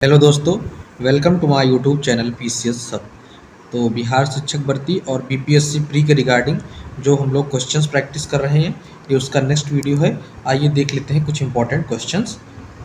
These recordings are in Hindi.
हेलो दोस्तों, welcome to my YouTube channel PCS सब। तो बिहार शिक्षक भर्ती और बीपीएससी प्री के रिगार्डिंग जो हम लोग क्वेश्चंस प्रैक्टिस कर रहे हैं, ये उसका नेक्स्ट वीडियो है। आइए देख लेते हैं कुछ इंपॉर्टेंट क्वेश्चंस।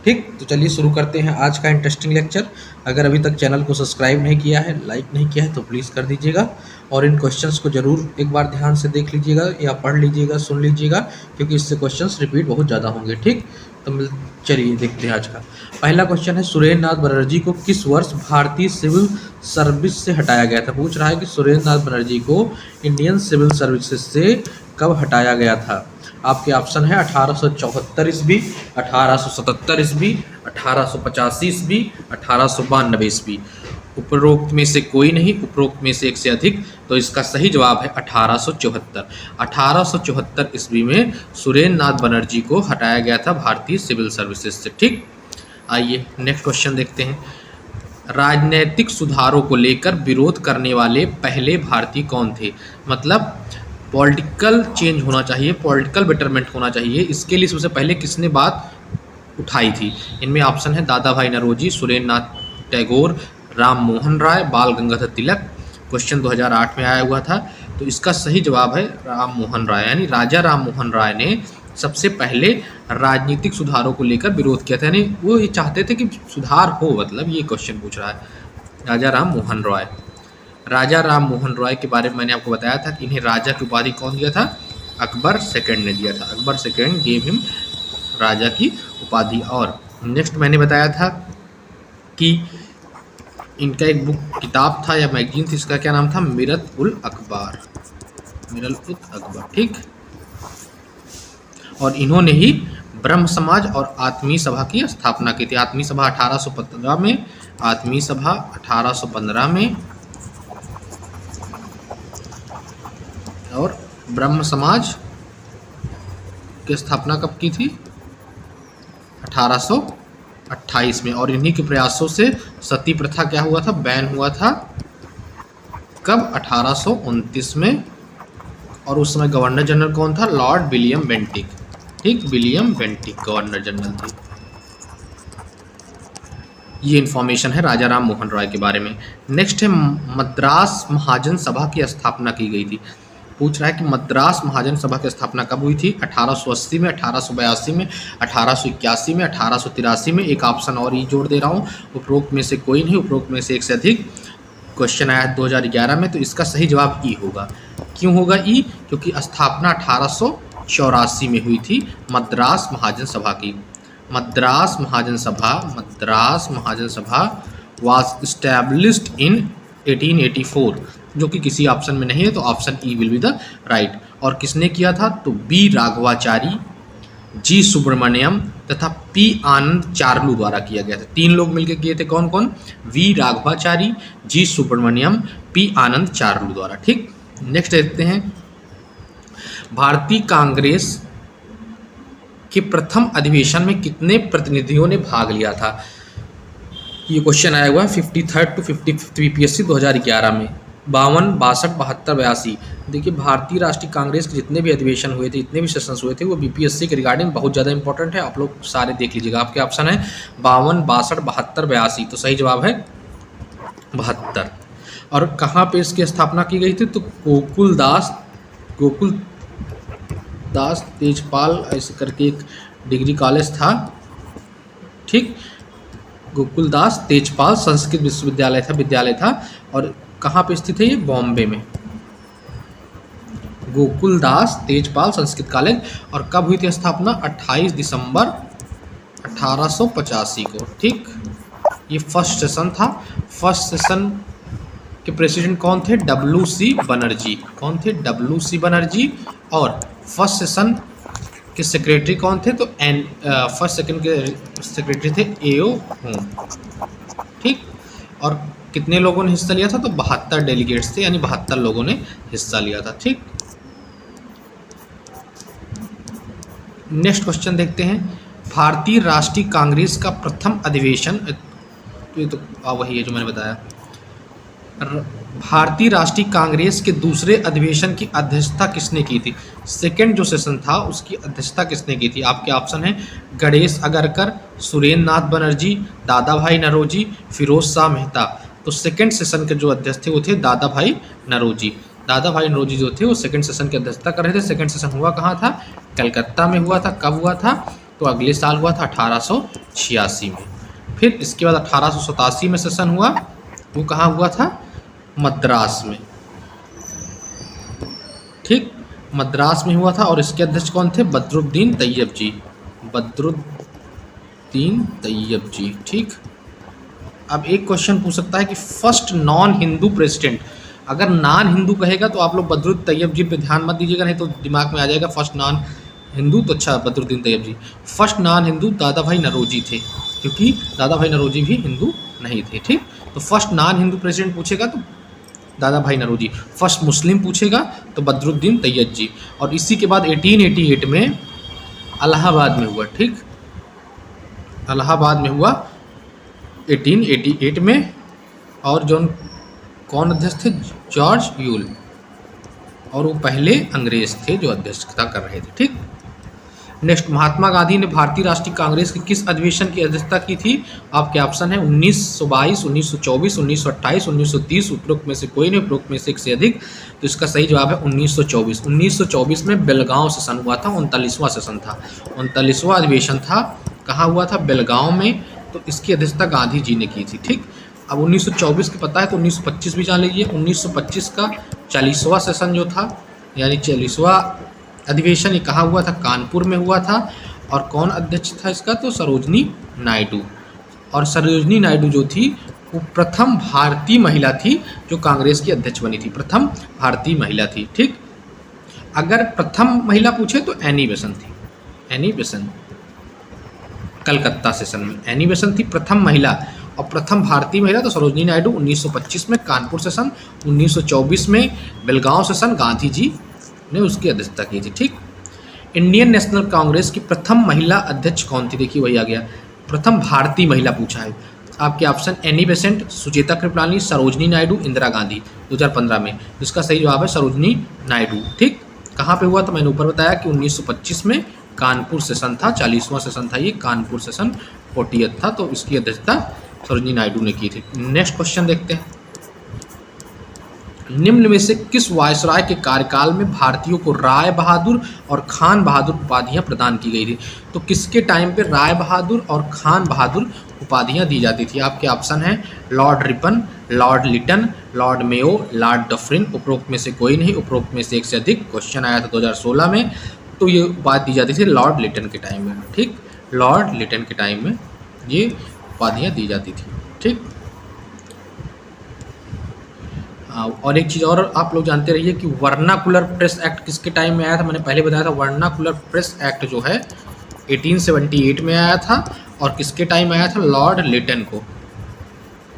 ठीक, तो चलिए शुरू करते हैं आज का इंटरेस्टिंग लेक्चर। अगर अभी तक चैनल को सब्सक्राइब नहीं किया है, लाइक नहीं किया है, तो प्लीज़ कर दीजिएगा और इन क्वेश्चंस को ज़रूर एक बार ध्यान से देख लीजिएगा या पढ़ लीजिएगा, सुन लीजिएगा, क्योंकि इससे क्वेश्चंस रिपीट बहुत ज़्यादा होंगे। ठीक, तो चलिए देखते हैं आज का पहला क्वेश्चन है, सुरेंद्र नाथ बनर्जी को किस वर्ष भारतीय सिविल सर्विस से हटाया गया था। पूछ रहा है कि सुरेंद्र नाथ बनर्जी को इंडियन सिविल सर्विसेज से कब हटाया गया था। आपके ऑप्शन है 1874 ईस्वी, 1877 ईस्वी, 1885 ईस्वी, 1892 ईस्वी। उपरोक्त में से कोई नहीं, उपरोक्त में से एक से अधिक। तो इसका सही जवाब है 1874। 1874 ईस्वी में सुरेंद्र नाथ बनर्जी को हटाया गया था भारतीय सिविल सर्विसेज से। ठीक, आइए नेक्स्ट क्वेश्चन देखते हैं। राजनैतिक सुधारों को लेकर विरोध करने वाले पहले भारतीय कौन थे। मतलब पॉलिटिकल चेंज होना चाहिए, पॉलिटिकल बेटरमेंट होना चाहिए, इसके लिए सबसे पहले किसने बात उठाई थी। इनमें ऑप्शन है दादा भाई नौरोजी, सुरेंद्र नाथ टैगोर, राम मोहन राय, बाल गंगाधर तिलक। क्वेश्चन 2008 में आया हुआ था। तो इसका सही जवाब है राम मोहन राय, यानी राजा राम मोहन राय ने सबसे पहले राजनीतिक सुधारों को लेकर विरोध किया था। यानी वो ये चाहते थे कि सुधार हो, मतलब ये क्वेश्चन पूछ रहा है। राजा राम मोहन राय, राजा राम मोहन राय के बारे में मैंने आपको बताया था कि इन्हें राजा की उपाधि कौन दिया था, अकबर सेकंड ने दिया था। अकबर सेकंड गेव हिम राजा की उपाधि। और नेक्स्ट मैंने बताया था कि इनका एक बुक किताब था या मैगजीन थी, इसका क्या नाम था, मिरत उल अकबर, मिरत उल अकबर। ठीक, और इन्होंने ही ब्रह्म समाज और आत्मीय सभा की स्थापना की थी। आत्मीय सभा 1815 में, आत्मीय सभा 1815 में, और ब्रह्म समाज की स्थापना कब की थी, 1828 में। और इन्हीं के प्रयासों से सती प्रथा क्या हुआ था, बैन हुआ था। कब, 1829 में। और उस समय गवर्नर जनरल कौन था, लॉर्ड विलियम बेंटिक। ठीक, विलियम बेंटिक गवर्नर जनरल थे। ये इंफॉर्मेशन है राजा राम मोहन राय के बारे में। नेक्स्ट है, मद्रास महाजन सभा की स्थापना की गई थी। पूछ रहा है कि मद्रास महाजन सभा की स्थापना कब हुई थी, 1880 में, 1882 में, 1881 में, 1883 में। एक ऑप्शन और ही जोड़ दे रहा हूँ, उपरोक्त में से कोई नहीं, उपरोक्त में से एक से अधिक। क्वेश्चन आया 2011 में, तो इसका सही जवाब ई होगा। क्यों होगा ई, क्योंकि स्थापना 1884 में हुई थी मद्रास महाजन सभा की। मद्रास महाजन सभा, मद्रास महाजन सभा वाज इस्टेब्लिश्ड इन 1884, जो कि किसी ऑप्शन में नहीं है, तो option E will be the right. और किसने किया था, तो बी राघवाचारी, जी सुब्रमण्यम तथा पी आनंद चार्लू द्वारा किया गया था। तीन लोग मिलकर किए थे, कौन कौन, V Raghavachari, G Subramaniam, P Anand Charlu द्वारा। ठीक, नेक्स्ट देखते हैं, भारतीय कांग्रेस के प्रथम अधिवेशन में कितने प्रतिनिधियों ने भाग लिया था। ये क्वेश्चन आया हुआ है 53rd to 55th बीपीएससी 2011 में। 52, 62, 72, 82। देखिए, भारतीय राष्ट्रीय कांग्रेस के जितने भी अधिवेशन हुए थे, जितने भी सेशंस हुए थे, वो बीपीएससी के रिगार्डिंग बहुत ज़्यादा इंपॉर्टेंट है। आप लोग सारे देख लीजिएगा। आपके ऑप्शन है 52, 62, 72, 82। तो सही जवाब है 72। और कहाँ पे इसकी स्थापना की गई थी, तो गोकुल दास तेजपाल ऐसे करके एक डिग्री कॉलेज था। ठीक, गोकुल दास तेजपाल संस्कृत विद्यालय था। और कहाँ पे स्थित है ये, बॉम्बे में, गोकुल दास तेजपाल संस्कृत कॉलेज। और कब हुई थी स्थापना, 28 दिसंबर 1885 को। ठीक, ये फर्स्ट सेशन था। फर्स्ट सेशन के प्रेसिडेंट कौन थे, WC बनर्जी। कौन थे, WC बनर्जी। और फर्स्ट सेशन के सेक्रेटरी कौन थे, तो फर्स्ट सेकंड के सेक्रेटरी थे AO होम। ठीक, और कितने लोगों ने हिस्सा लिया था, तो 72 डेलीगेट्स थे, यानी 72 लोगों ने हिस्सा लिया था। ठीक, नेक्स्ट क्वेश्चन देखते हैं, भारतीय राष्ट्रीय कांग्रेस का प्रथम अधिवेशन, तो ये तो वही है जो मैंने बताया। भारतीय राष्ट्रीय कांग्रेस के दूसरे अधिवेशन की अध्यक्षता किसने की थी? सेकेंड जो सेशन था उसकी अध्यक्षता किसने की थी? आपके ऑप्शन है गणेश अगरकर, सुरेंद्र नाथ बनर्जी, दादा भाई नौरोजी, फिरोज शाह मेहता। तो सेकेंड सेशन के जो अध्यक्ष थे वो थे दादा भाई नौरोजी। दादा भाई नौरोजी जो थे वो सेकेंड सेशन की अध्यक्षता कर रहे थे। सेकेंड सेशन हुआ कहाँ था? कलकत्ता में हुआ था। कब हुआ था? तो अगले साल हुआ था 1886 में। फिर इसके बाद 1887 में सेशन हुआ, वो कहाँ हुआ था? मद्रास में। ठीक, मद्रास में हुआ था। और इसके अध्यक्ष कौन थे? बदरुद्दीन तैयब जी। बदरुद्दीन तैयब जी। ठीक, अब एक क्वेश्चन पूछ सकता है कि फर्स्ट नॉन हिंदू प्रेसिडेंट। अगर नॉन हिंदू कहेगा तो आप लोग बदरुद्दीन तैयब जी पे ध्यान मत दीजिएगा, नहीं तो दिमाग में आ जाएगा फर्स्ट नॉन हिंदू। तो अच्छा, बदरुद्दीन तैयब जी। फर्स्ट नॉन हिंदू दादा भाई नौरोजी थे, क्योंकि दादा भाई नौरोजी भी हिंदू नहीं थे। ठीक, तो फर्स्ट नॉन हिंदू प्रेसिडेंट पूछेगा तो दादा भाई नौरोजी। फर्स्ट मुस्लिम पूछेगा तो बदरुद्दीन तैयब जी। और इसी के बाद 1888 में इलाहाबाद में हुआ। ठीक, इलाहाबाद में हुआ 1888 में। और जो कौन अध्यक्ष थे? George Yule. और वो पहले अंग्रेज थे जो अध्यक्षता कर रहे थे। ठीक, नेक्स्ट, महात्मा गांधी ने भारतीय राष्ट्रीय कांग्रेस के किस अधिवेशन की अध्यक्षता की थी? आपके ऑप्शन है 1922, 1924, 1928, 1930। उपरोक्त में से कोई नहीं, उपरोक्त में से एक से अधिक। तो इसका सही जवाब है 1924। 1924 में बेलगांव सेशन हुआ था, 39वां सेशन था, 39वां अधिवेशन था। कहाँ हुआ था? बेलगांव में। तो इसकी अध्यक्षता गांधी जी ने की थी। ठीक, अब 1924 की पता है तो 1925 भी जान लीजिए। 1925 का 40वां सेशन जो था, यानी 40वां अधिवेशन, ये कहाँ हुआ था? कानपुर में हुआ था। और कौन अध्यक्ष था इसका? तो सरोजनी नायडू। और सरोजनी नायडू जो थी वो प्रथम भारतीय महिला थी जो कांग्रेस की अध्यक्ष बनी थी। प्रथम भारतीय महिला थी। ठीक, अगर प्रथम महिला पूछे तो एनी बेसेंट थी। एनी बेसेंट, कलकत्ता सेशन में एनी बेसेंट थी प्रथम महिला। और प्रथम भारतीय महिला तो सरोजनी नायडू। 1925 में कानपुर सेशन, 1924 में बेलगांव सेशन, गांधी जी ने उसकी अध्यक्षता की थी। ठीक, इंडियन नेशनल कांग्रेस की प्रथम महिला अध्यक्ष कौन थी? देखिए वही आ गया, प्रथम भारतीय महिला पूछा है। आपके option Annie Besant, Sucheta Kripalani, Sarojini Naidu, Indira Gandhi. 2015 में। जिसका सही जवाब है सरोजनी नायडू। ठीक, कहाँ पे हुआ? तो मैंने ऊपर बताया कि 1925 में कानपुर सेशन था, 40वां सेशन था ये, कानपुर सेशन 40th था। तो इसकी अध्यक्षता सरोजनी नायडू ने की थी। नेक्स्ट क्वेश्चन देखते हैं, निम्न में से किस वायसराय के कार्यकाल में भारतीयों को राय बहादुर और खान बहादुर उपाधियां प्रदान की गई थी? तो किसके टाइम पे राय बहादुर और खान बहादुर उपाधियां दी जाती थी? आपके ऑप्शन हैं Lord Ripon, Lord Lytton, Lord Mayo, Lord Dufferin. उपरोक्त में से कोई नहीं, उपरोक्त में से एक से अधिक। क्वेश्चन आया था 2016 में। तो ये उपाधि दी जाती थी लॉर्ड लिटन के टाइम में। ठीक, लॉर्ड लिटन के टाइम में ये उपाधियाँ दी जाती थी। ठीक, और एक चीज़ और आप लोग जानते रहिए कि वर्नाकुलर प्रेस एक्ट किसके टाइम में आया था? मैंने पहले बताया था वर्नाकुलर प्रेस एक्ट जो है 1878 में आया था। और किसके टाइम आया था? लॉर्ड लिटन को,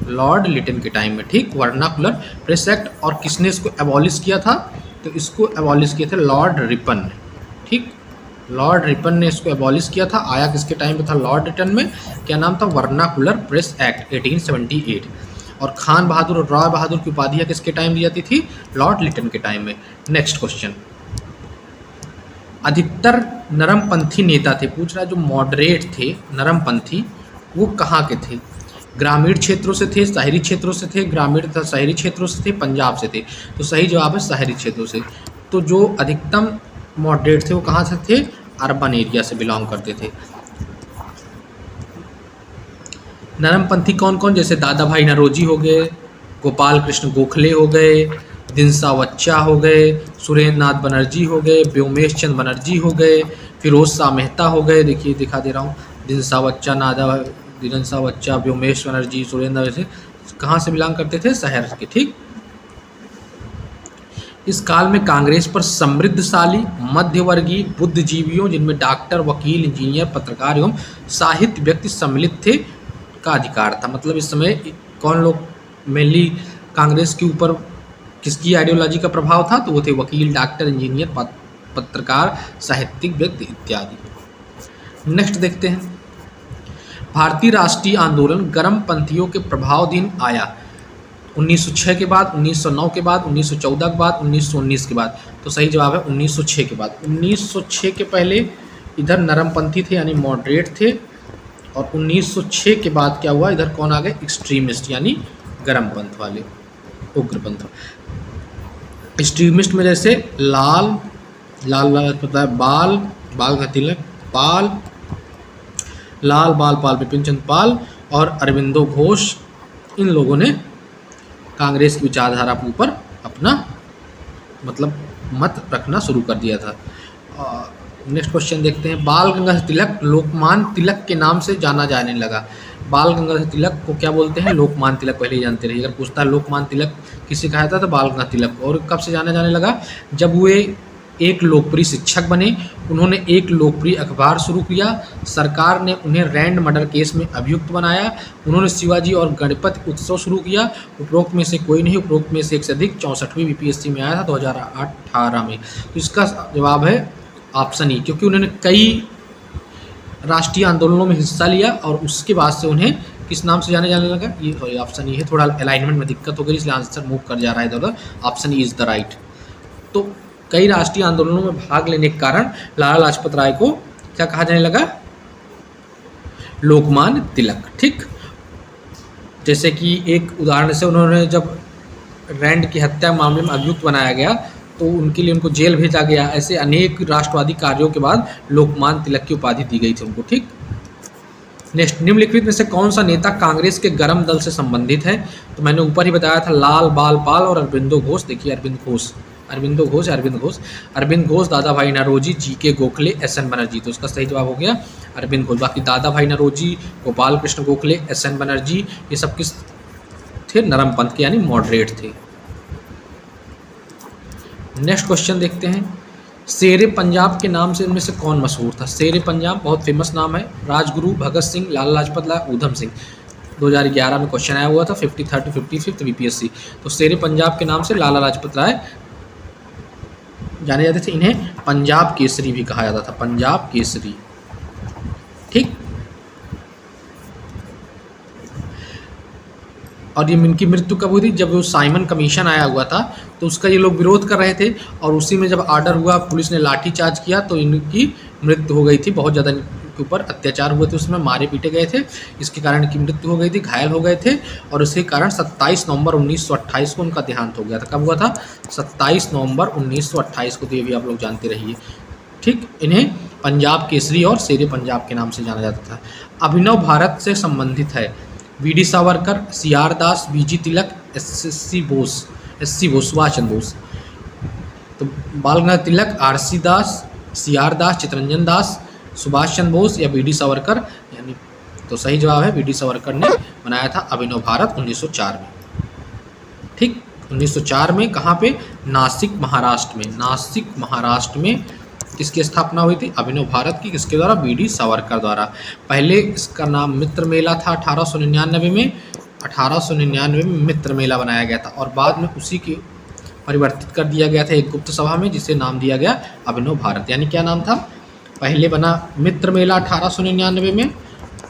लॉर्ड लिटन के टाइम में। ठीक, वर्नाकुलर प्रेस एक्ट। और किसने इसको एबॉलिश किया था? तो इसको एबॉलिश किए थे लॉर्ड रिपन ने। ठीक, लॉर्ड रिपन ने इसको एबॉलिश किया था। आया किसके टाइम पे था? लॉर्ड रिपन में। क्या नाम था? Vernacular press act 1878। और खान बहादुर और राय बहादुर की उपाधियाँ किसके टाइम दी जाती थी? लॉर्ड लिटन के टाइम में। नेक्स्ट क्वेश्चन, अधिकतर नरमपंथी नेता थे, पूछ रहा है जो मॉडरेट थे नरमपंथी वो कहाँ के थे? ग्रामीण क्षेत्रों से थे, शहरी क्षेत्रों से थे? ग्रामीण तथा शहरी क्षेत्रों से थे, पंजाब से थे? तो सही जवाब है शहरी क्षेत्रों से। तो जो अधिकतम मॉडरेट थे वो कहाँ से थे? अर्बन एरिया से बिलोंग करते थे। नरमपंथी कौन कौन? जैसे दादा भाई नौरोजी हो गए, गोपाल कृष्ण गोखले हो गए, दिनसा वच्चा हो गए, सुरेंद्र नाथ बनर्जी हो गए, व्योमेश चंद बनर्जी हो गए, फिरोज शाह मेहता हो गए। देखिए दिखा दे रहा हूँ, दिनसा वच्चा, दिनसा वच्चा, व्योमेश बनर्जी, सुरेंद्र, से कहाँ से बिलोंग करते थे? शहर के। ठीक, इस काल में कांग्रेस पर समृद्धशाली मध्यवर्गीय बुद्धिजीवियों, जिनमें डॉक्टर, वकील, इंजीनियर, पत्रकार एवं साहित्य व्यक्ति सम्मिलित थे, का अधिकार था। मतलब इस समय कौन लोग मेनली कांग्रेस के ऊपर किसकी आइडियोलॉजी का प्रभाव था? तो वो थे वकील, डॉक्टर, इंजीनियर, पत्रकार, साहित्यिक व्यक्ति इत्यादि। नेक्स्ट देखते हैं, भारतीय राष्ट्रीय आंदोलन गर्मपंथियों के प्रभावाधीन आया। 1906 के बाद, 1909 के बाद, 1914 के बाद, 1919 के बाद। तो सही जवाब है 1906 के बाद। 1906 के पहले इधर नरमपंथी थे यानी मॉडरेट थे, और 1906 के बाद क्या हुआ, इधर कौन आ गए, एक्सट्रीमिस्ट यानी गर्मपंथ वाले, उग्रपंथ। एक्सट्रीमिस्ट में जैसे लाल पता है, बाल का तिलक, लाल बाल पाल विपिन चंद्र पाल और अरविंदो घोष, इन लोगों ने कांग्रेस की विचारधारा के ऊपर अपना मतलब मत रखना शुरू कर दिया था। नेक्स्ट क्वेश्चन देखते हैं। बाल गंगाधर तिलक लोकमान्य तिलक के नाम से जाना जाने लगा। बाल गंगाधर तिलक को क्या बोलते हैं, लोकमान्य तिलक, पहले ही जानते रहिए। अगर पूछता है लोकमान्य तिलक किसे कहा था, तो बाल गंगाधर तिलक। और कब से जाना जाने लगा, जब वे एक लोकप्रिय शिक्षक बने, उन्होंने एक लोकप्रिय अखबार शुरू किया, सरकार ने उन्हें रैंड मर्डर केस में अभियुक्त बनाया, उन्होंने शिवाजी और गणपति उत्सव शुरू किया। उपरोक्त में से कोई नहीं, उपरोक्त में से एक से अधिक 64वीं बीपीएससी में आया था 2018 में। तो इसका जवाब है ऑप्शन ई, क्योंकि उन्होंने कई राष्ट्रीय आंदोलनों में हिस्सा लिया और उसके बाद से उन्हें किस नाम से जाने लगा, ये ऑप्शन ई है। थोड़ा अलाइनमेंट में दिक्कत हो गई इसलिए आंसर मूव कर जा रहा है इधर, option E is the right. तो कई राष्ट्रीय आंदोलनों में भाग लेने के कारण लाला लाजपत राय को क्या कहा जाने लगा, लोकमान्य तिलक। ठीक, जैसे कि एक उदाहरण से उन्होंने जब रैंड की हत्या मामले में अभियुक्त बनाया गया तो उनके लिए उनको जेल भेजा गया। ऐसे अनेक राष्ट्रवादी कार्यों के बाद लोकमान्य तिलक की उपाधि दी गई थी उनको। ठीक, नेक्स्ट, निम्नलिखित में से कौन सा नेता कांग्रेस के गरम दल से संबंधित है, तो मैंने ऊपर ही बताया था, लाल बाल पाल और अरविंदो घोष। देखिए अरविंद घोष, दादा भाई नौरोजी, जी.के. गोखले, एस.एन. बनर्जी। तो उसका सही जवाब हो गया अरविंद घोष। बाकी दादा भाई नौरोजी, गोपाल कृष्ण गोखले, एस.एन. बनर्जी, ये सब किस थे, नरमपंथ के यानी मॉडरेट थे। नेक्स्ट क्वेश्चन देखते हैं। शेरे पंजाब के नाम से इनमें से कौन मशहूर था। शेरे पंजाब बहुत फेमस नाम है, राजगुरु, भगत सिंह, लाला लाजपत राय, ऊधम सिंह। 2011 में क्वेश्चन आया हुआ था 53rd to 55th बीपीएससी। तो शेरे पंजाब के नाम से लाला लाजपत राय जाने जाते थे। इन्हें पंजाब केसरी भी कहा जाता था, पंजाब केसरी। ठीक, और ये इनकी मृत्यु कब हुई थी, जब वो साइमन कमीशन आया हुआ था तो उसका ये लोग विरोध कर रहे थे और उसी में जब आर्डर हुआ, पुलिस ने लाठीचार्ज किया तो इनकी मृत्यु हो गई थी। बहुत ज़्यादा इनके ऊपर अत्याचार हुए थे, उसमें मारे पीटे गए थे, इसके कारण इनकी मृत्यु हो गई थी, घायल हो गए थे। और इसके कारण 27 नवंबर 1928 को उनका देहांत हो गया था। कब हुआ था, 27 नवंबर 1928 को। तो ये भी आप लोग जानते रहिए। ठीक, इन्हें पंजाब केसरी और शेरे पंजाब के नाम से जाना जाता था। अभिनव भारत से संबंधित है, वी.डी. सावरकर, सी.आर. दास, बी.जी. तिलक, एस.सी. बोस, सुभाष चंद्र बोस। तो बाल गंगाधर तिलक, आर.सी. दास, सी.आर. दास, चित्तरंजन दास, सुभाष चंद्र बोस या बी.डी. सावरकर यानी। तो सही जवाब है बी.डी. सावरकर ने बनाया था अभिनव भारत 1904 में। ठीक, 1904 में कहाँ पे, नासिक महाराष्ट्र में किसकी स्थापना हुई थी, अभिनव भारत की। किसके द्वारा, बी.डी. सावरकर द्वारा। पहले इसका नाम मित्र मेला था 1899 में, 1899 में मित्र मेला बनाया गया था और बाद में उसी की परिवर्तित कर दिया गया था एक गुप्त सभा में, जिसे नाम दिया गया अभिनव भारत। यानी क्या नाम था, पहले बना मित्र मेला 1899 में,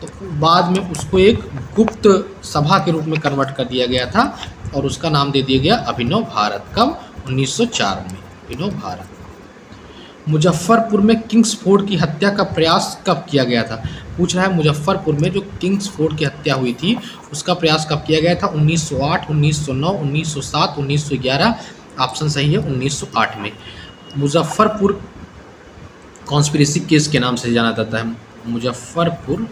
तो बाद में उसको एक गुप्त सभा के रूप में कन्वर्ट कर दिया गया था और उसका नाम दे दिया गया अभिनव भारत। कब, 1904 में, अभिनव भारत। मुजफ्फरपुर में किंग्सफोर्ड की हत्या का प्रयास कब किया गया था, पूछ रहा है। मुजफ्फरपुर में जो किंग्सफोर्ड की हत्या हुई थी उसका प्रयास कब किया गया था, 1908, 1909, 1907, 1911। ऑप्शन सही है 1908 में। मुजफ्फरपुर कॉन्स्पिरेसी केस के नाम से जाना जाता है, मुजफ्फरपुर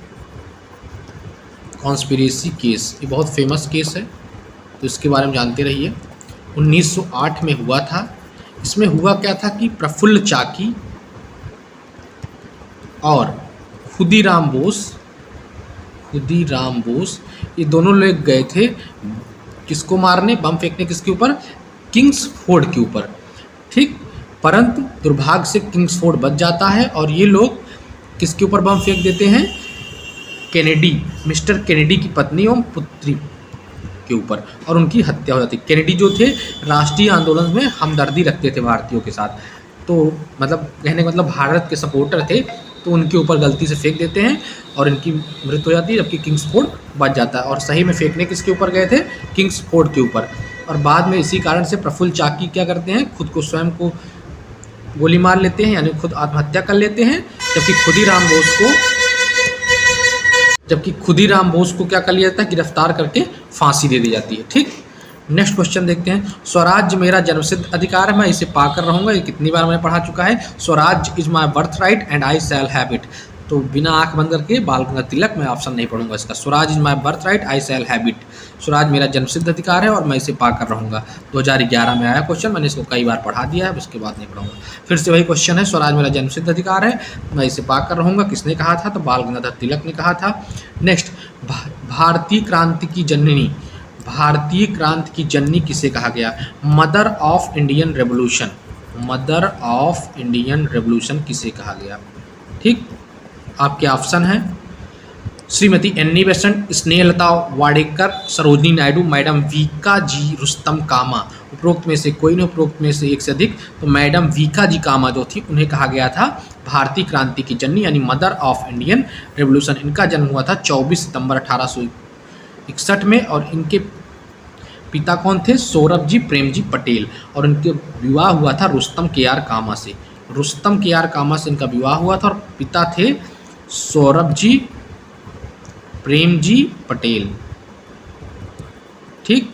कॉन्स्पिरेसी केस। ये बहुत फेमस केस है तो इसके बारे में जानते रहिए। 1908 में हुआ था। इसमें हुआ क्या था कि प्रफुल्ल चाकी और खुदीराम बोस ये दोनों लोग गए थे किसको मारने, बम फेंकने, किसके ऊपर, किंग्सफोर्ड के ऊपर। ठीक, परंतु दुर्भाग्य से किंग्सफोर्ड बच जाता है और ये लोग किसके ऊपर बम फेंक देते हैं, मिस्टर केनेडी की पत्नी एवं पुत्री के ऊपर, और उनकी हत्या हो जाती। केनेडी जो थे राष्ट्रीय आंदोलन में हमदर्दी रखते थे भारतीयों के साथ, तो मतलब कहने का मतलब भारत के सपोर्टर थे, तो उनके ऊपर गलती से फेंक देते हैं और इनकी मृत्यु हो जाती है, जबकि किंग्सफोर्ड बच जाता है। और सही में फेंकने किसके ऊपर गए थे? किंग्सफोर्ड के ऊपर। और बाद में इसी कारण से प्रफुल्ल चाकी क्या करते हैं, खुद को स्वयं को गोली मार लेते हैं, यानी खुद आत्महत्या कर लेते हैं, जबकि खुदीराम बोस को क्या कर लिया जाता है, गिरफ्तार करके फांसी दे दी जाती है। ठीक, नेक्स्ट क्वेश्चन देखते हैं। स्वराज्य मेरा जन्मसिद्ध अधिकार है, मैं इसे पाकर रहूंगा। ये कितनी बार मैंने पढ़ा चुका है। स्वराज्य is my birth right and I shall have it. तो बिना आंख बंद करके बाल गंगाधर तिलक, मैं ऑप्शन नहीं पढ़ूंगा इसका। Swaraj is my birth right I shall have it. Swaraj मेरा जन्मसिद्ध अधिकार है और मैं इसे पाकर रहूंगा। 2011 में आया क्वेश्चन, मैंने इसको कई बार पढ़ा दिया है, उसके बाद नहीं पढ़ूंगा। फिर से वही क्वेश्चन है, स्वराज मेरा जन्मसिद्ध अधिकार है, मैं इसे पाकर रहूंगा। किसने कहा था? तो बाल गंगाधर तिलक ने कहा था। नेक्स्ट, भारतीय क्रांति की जननी, भारतीय क्रांति की जननी किसे कहा गया? Mother of Indian revolution, mother of Indian revolution किसे कहा गया? ठीक, आपके ऑप्शन हैं श्रीमती एन्नी बेसेंट, स्नेहलता वाडेकर, सरोजिनी नायडू, मैडम वीका जी रुस्तम कामा। उपरोक्त में से कोई नहीं, उपरोक्त में से एक से अधिक। तो मैडम वीका जी कामा जो थी, उन्हें कहा गया था भारतीय क्रांति की जननी, यानी मदर ऑफ इंडियन रेवोल्यूशन। इनका जन्म हुआ था 24 सितंबर 1861 में और इनके पिता कौन थे? सौरभ जी प्रेम जी पटेल। और इनके विवाह हुआ था रुस्तम के आर कामा से, रुस्तम के आर कामा से इनका विवाह हुआ था और पिता थे सौरभ जी प्रेम जी पटेल। ठीक,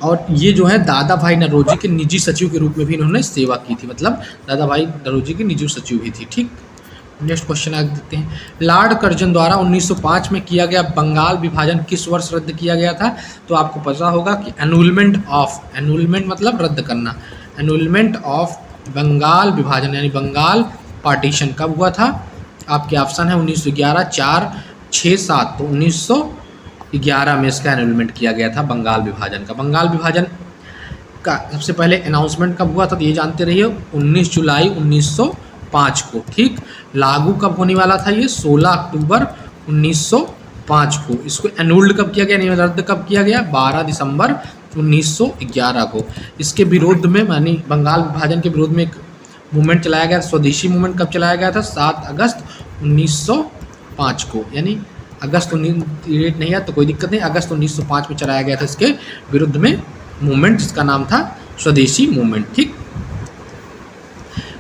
और ये जो है दादा भाई नौरोजी के निजी सचिव के रूप में भी इन्होंने सेवा की थी, मतलब दादा भाई नौरोजी के निजी सचिव भी थी। ठीक, नेक्स्ट क्वेश्चन आगे देखते हैं। लॉर्ड कर्जन द्वारा 1905 में किया गया बंगाल विभाजन किस वर्ष रद्द किया गया था? तो आपको पता होगा कि एनुलमेंट ऑफ, एनुलमेंट मतलब रद्द करना, एनुलमेंट ऑफ बंगाल विभाजन यानी बंगाल पार्टीशन कब हुआ था? आपके ऑप्शन है 1911, 4, 6, 7। तो 1911 में इसका एनुलमेंट किया गया था बंगाल विभाजन का। बंगाल विभाजन का सबसे पहले अनाउंसमेंट कब हुआ था? तो ये जानते रहिए, 19 जुलाई 1905 को। ठीक, लागू कब होने वाला था? ये 16 अक्टूबर 1905 को। इसको एनुल्ड कब किया गया, रद्द कब किया गया? 12 दिसंबर 1911 को। इसके विरोध में, यानी बंगाल विभाजन के विरोध में एक मूवमेंट चलाया गया, स्वदेशी मूवमेंट कब चलाया गया था? 7 अगस्त 1905 को, यानी अगस्त 19 डेट नहीं है तो कोई दिक्कत नहीं, अगस्त 1905 में चलाया गया था इसके विरुद्ध में मूवमेंट, जिसका नाम था स्वदेशी मूवमेंट। ठीक,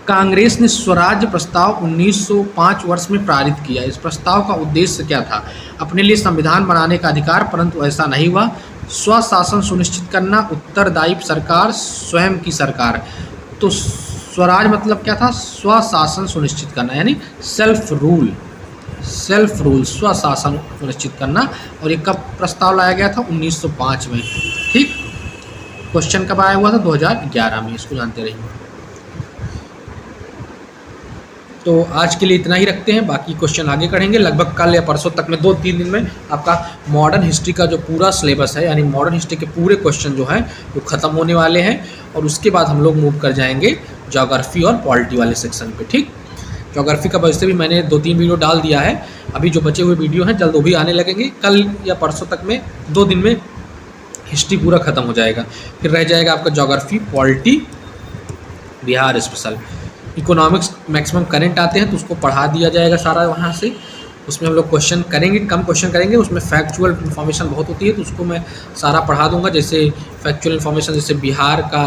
कांग्रेस ने स्वराज्य प्रस्ताव 1905 वर्ष में पारित किया। इस प्रस्ताव का उद्देश्य क्या था? अपने लिए संविधान बनाने का अधिकार, परंतु ऐसा नहीं हुआ। स्वशासन सुनिश्चित करना, उत्तरदायी सरकार, स्वयं की सरकार। तो स्वराज मतलब क्या था? स्वशासन सुनिश्चित करना, यानी सेल्फ रूल, सेल्फ रूल, स्वशासन सुनिश्चित करना। और ये कब प्रस्ताव लाया गया था? 1905 में। ठीक, क्वेश्चन कब आया हुआ था? 2011 में। इसको जानते रहिए। तो आज के लिए इतना ही रखते हैं, बाकी क्वेश्चन आगे करेंगे लगभग कल या परसों तक में, 2-3 दिन में आपका मॉडर्न हिस्ट्री का जो पूरा सिलेबस है, यानी मॉडर्न हिस्ट्री के पूरे क्वेश्चन जो हैं वो ख़त्म होने वाले हैं। और उसके बाद हम लोग मूव कर जाएंगे ज्योग्राफी और पॉलिटी वाले सेक्शन पे। ठीक, ज्योग्राफी का वैसे भी मैंने 2-3 वीडियो डाल दिया है, अभी जो बचे हुए वीडियो हैं जल्द वो भी आने लगेंगे। कल या परसों तक में, 2 दिन में हिस्ट्री पूरा ख़त्म हो जाएगा। फिर रह जाएगा आपका geography, polity, Bihar special. Economics maximum current आते हैं तो उसको पढ़ा दिया जाएगा सारा वहाँ से, उसमें हम लोग क्वेश्चन करेंगे, कम क्वेश्चन करेंगे, उसमें फैक्चुअल इन्फॉर्मेशन बहुत होती है तो उसको मैं सारा पढ़ा दूंगा। जैसे फैक्चुअल इन्फॉर्मेशन, जैसे बिहार का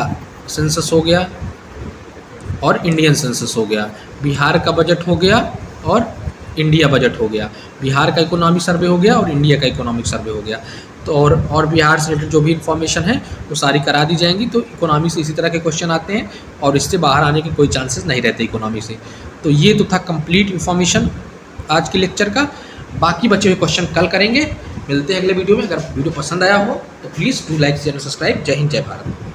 सेंसस हो गया और इंडियन सेंसस हो गया, बिहार का बजट हो गया और इंडिया बजट हो गया, बिहार का इकोनॉमिक सर्वे हो गया और इंडिया का इकोनॉमिक सर्वे हो गया। तो और बिहार से रिलेटेड जो भी इन्फॉर्मेशन है वो सारी करा दी जाएंगी। तो इकोनॉमी से इसी तरह के क्वेश्चन आते हैं और इससे बाहर आने के कोई चांसेस नहीं रहते इकोनॉमी से। तो ये तो था कंप्लीट इन्फॉर्मेशन आज के लेक्चर का। बाकी बचे हुए क्वेश्चन कल करेंगे। मिलते हैं अगले वीडियो में। अगर वीडियो पसंद आया हो तो please do like, share, subscribe. जय हिंद, जय भारत।